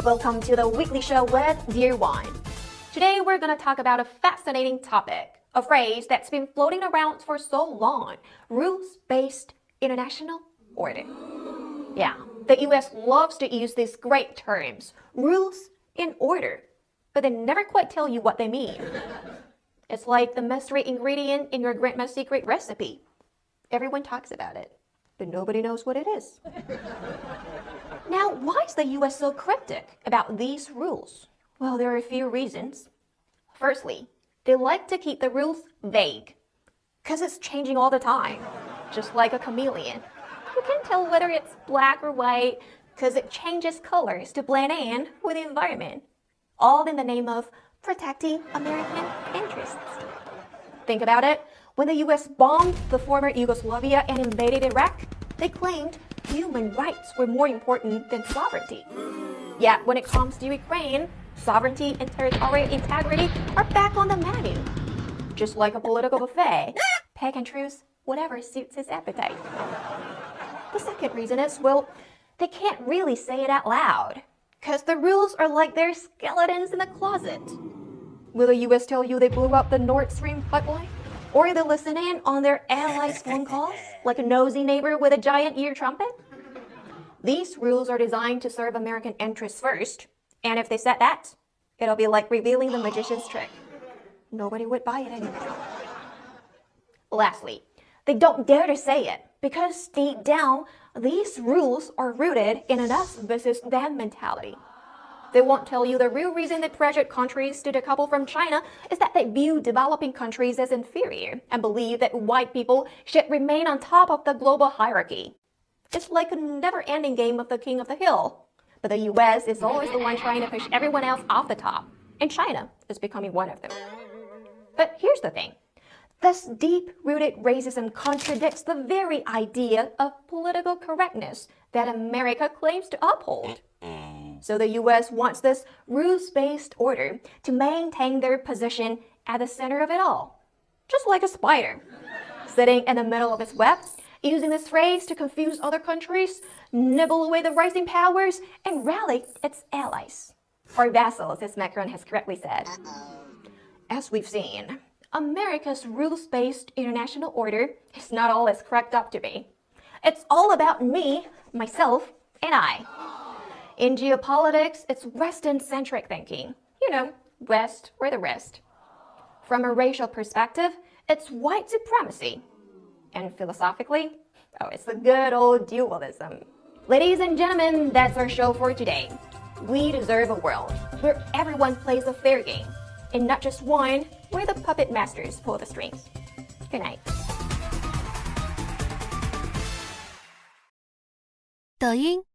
Welcome to the weekly show with Dear Wine. Today we're going to talk about a fascinating topic, a phrase that's been floating around for so long, rules-based international order. Yeah, the US loves to use these great terms, rules in order, but they never quite tell you what they mean. It's like the mystery ingredient in your grandma's secret recipe. Everyone talks about it, but nobody knows what it is. Now, why is the US so cryptic about these rules? Well, there are a few reasons. Firstly, they like to keep the rules vague, because it's changing all the time, just like a chameleon. You can't tell whether it's black or white, because it changes colors to blend in with the environment, all in the name of protecting American interests. Think about it. When the US bombed the former Yugoslavia and invaded Iraq, they claimed human rights were more important than sovereignty. Yet when it comes to Ukraine, sovereignty and territorial integrity are back on the menu. Just like a political buffet, pick and choose whatever suits his appetite. The second reason is, well, they can't really say it out loud, because the rules are like their skeletons in the closet. Will the US tell you they blew up the Nord Stream pipeline? Or they listen in on their allies' phone calls like a nosy neighbor with a giant ear trumpet? These rules are designed to serve American interests first, and if they said that, it'll be like revealing the magician's trick. Nobody would buy it anymore. Lastly, they don't dare to say it because deep down, these rules are rooted in an us versus them mentality. They won't tell you the real reason they pressured countries to decouple from China is that they view developing countries as inferior and believe that white people should remain on top of the global hierarchy. It's like a never-ending game of the king of the hill. But the US is always the one trying to push everyone else off the top, and China is becoming one of them. But here's the thing. This deep-rooted racism contradicts the very idea of political correctness that America claims to uphold. So the US wants this rules-based order to maintain their position at the center of it all. Just like a spider, sitting in the middle of its web, using this phrase to confuse other countries, nibble away the rising powers, and rally its allies. Or vassals, as Macron has correctly said. As we've seen, America's rules-based international order is not all it's cracked up to be. It's all about me, myself, and I. In geopolitics, it's Western-centric thinking. You know, West or the rest. From a racial perspective, it's white supremacy. And philosophically, it's the good old dualism. Ladies and gentlemen, that's our show for today. We deserve a world where everyone plays a fair game, and not just one where the puppet masters pull the strings. Good night. 抖音